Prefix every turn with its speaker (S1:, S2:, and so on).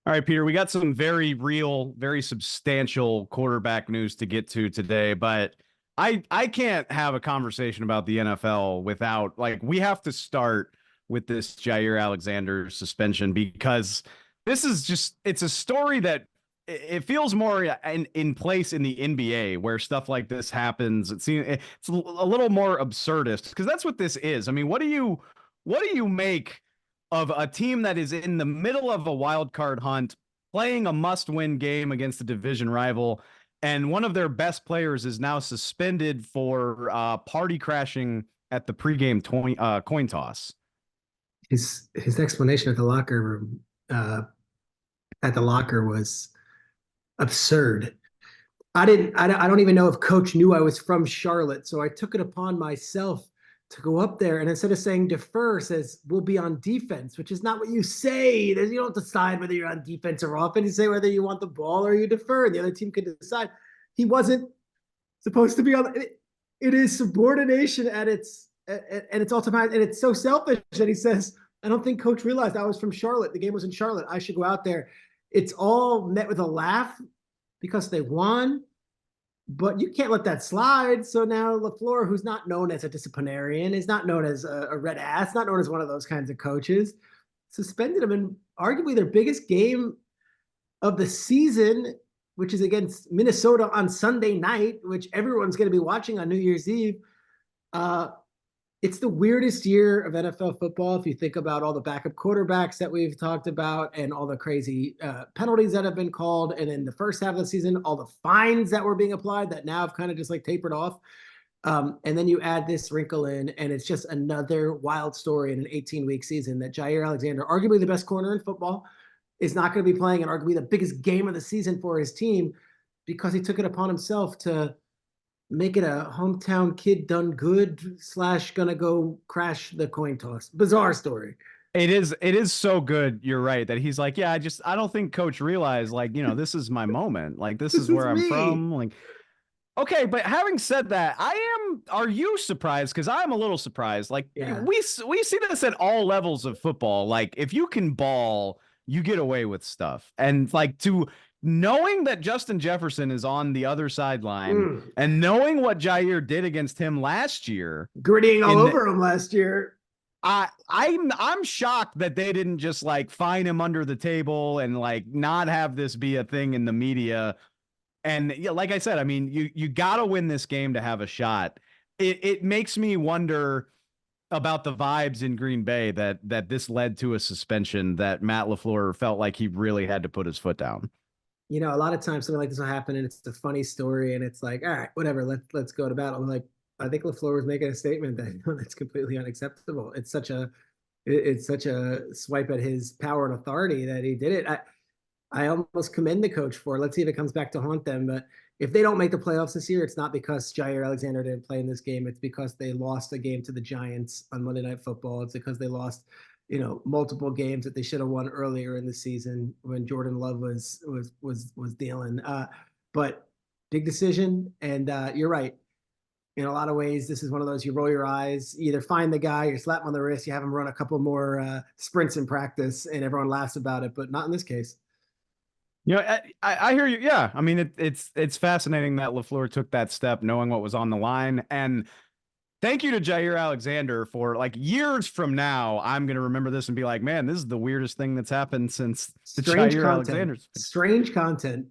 S1: All right, Peter, we got some very real, very substantial quarterback news to get to today, but I can't have a conversation about the NFL without we have to start with this Jaire Alexander suspension because this is just it's a story that it feels more in place in the NBA where stuff like this happens. It's a little more absurdist because that's what this is. I mean, what do you make of a team that is in the middle of a wild card hunt, playing a must-win game against a division rival, and one of their best players is now suspended for party crashing at the pregame coin toss?
S2: His explanation at the locker room at the locker was absurd. I don't even know if coach knew I was from Charlotte, so I took it upon myself to go up there, and instead of saying defer, says we'll be on defense, which is not what you say. You don't decide whether you're on defense or offense. You say whether you want the ball or you defer, and the other team can decide. He wasn't supposed to be on. It is subordination at its ultimate, and it's so selfish that he says, I don't think coach realized I was from Charlotte. The game was in Charlotte. I should go out there. It's all met with a laugh because they won, but you can't let that slide. So now LaFleur, who's not known as a disciplinarian, is not known as a red ass, not known as one of those kinds of coaches, suspended him in arguably their biggest game of the season, which is against Minnesota on Sunday night, which everyone's going to be watching on New Year's Eve. It's the weirdest year of NFL football if you think about all the backup quarterbacks that we've talked about and all the crazy penalties that have been called. And in the first half of the season, all the fines that were being applied that now have kind of just tapered off. And then you add this wrinkle in, and it's just another wild story in an 18-week season that Jaire Alexander, arguably the best corner in football, is not going to be playing in arguably the biggest game of the season for his team because he took it upon himself to make it a hometown kid done good / gonna go crash the coin toss. Bizarre story.
S1: It is so good. You're right that he's like, yeah, I don't think coach realized this is my moment. This
S2: This
S1: is
S2: is
S1: where I'm
S2: me.
S1: from. Okay, but having said that, are you surprised? Because I'm a little surprised.
S2: Yeah.
S1: We see this at all levels of football. If you can ball, you get away with stuff. And to knowing that Justin Jefferson is on the other sideline
S2: Mm.
S1: and knowing what Jaire did against him last year
S2: Grittying all
S1: in the,
S2: over him last year.
S1: I'm shocked that they didn't just fine him under the table and not have this be a thing in the media. And yeah, like I said, I mean, you got to win this game to have a shot. It makes me wonder about the vibes in Green Bay that this led to a suspension that Matt LaFleur felt like he really had to put his foot down.
S2: A lot of times something like this will happen and it's a funny story and it's like, all right, whatever, let's go to battle. I think LaFleur was making a statement that that's completely unacceptable. It's such a swipe at his power and authority that he did it. I almost commend the coach for it. Let's see if it comes back to haunt them. But if they don't make the playoffs this year, it's not because Jaire Alexander didn't play in this game. It's because they lost a game to the Giants on Monday Night Football. It's because they lost, multiple games that they should have won earlier in the season when Jordan Love was dealing. But big decision, and you're right. In a lot of ways, this is one of those you roll your eyes, you either find the guy, you slap him on the wrist, you have him run a couple more sprints in practice, and everyone laughs about it. But not in this case.
S1: I hear you. Yeah, I mean it's fascinating that LaFleur took that step, knowing what was on the line, and thank you to Jaire Alexander for years from now. I'm gonna remember this and be like, man, this is the weirdest thing that's happened since the
S2: Strange
S1: Jaire
S2: content.
S1: Alexander's.
S2: Strange content.